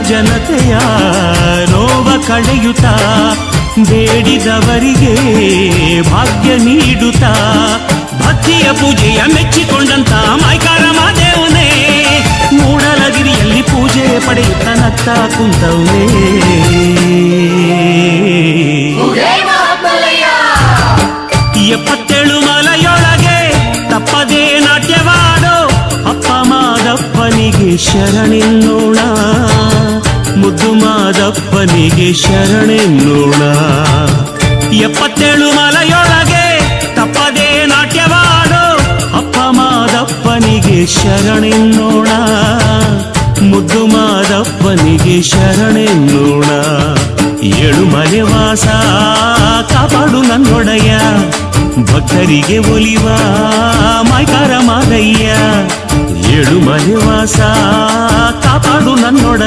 ಜನತೆಯ ನೋವ ಕಳೆಯುತ್ತಾ ಬೇಡಿದವರಿಗೆ ಭಾಗ್ಯ ನೀಡುತ್ತಾ ಭಕ್ತಿಯ ಪೂಜೆಯ ಮೆಚ್ಚಿಕೊಂಡಂತ ಮೈಕಾರ ಮಾದೇವನೇ ಮೂಡಲಗಿರಿಯಲ್ಲಿ ಪೂಜೆ ಪಡೆಯುತ್ತ ನತ್ತ ಕುಂತವನೇ. 77 ಮಲೆಯೊಳಗೆ ತಪ್ಪದೇ ನಾಟ್ಯವಾಡೋ ಅಪ್ಪ ಮಾದಪ್ಪನಿಗೆ ಶರಣೆನ್ನೋಣ, ಮುದ್ದು ಮಾದಪ್ಪನಿಗೆ ಶರಣೆನ್ನೋಣ. 77 ಮಲೆಯೊಳಗೆ ತಪ್ಪದೇ ನಾಟ್ಯವಾಡೋ ಅಪ್ಪ ಮಾದಪ್ಪನಿಗೆ ಶರಣೆನ್ನೋಣ, ಮುದ್ದು ಮಾದಪ್ಪನಿಗೆ ಶರಣೆನ್ನೋಣ. 7 ಮಲೆ ವಾಸ ಕಾಪಾಡು ನನ್ನೊಡೆಯ, ಭಕ್ತರಿಗೆ ಒಲಿವ ಮೈಕಾರ ಮಾದಯ್ಯ. 7 ಮಲೆ ವಾಸ ಕಾಪಾಡು ನನ್ನೊಡೆಯ,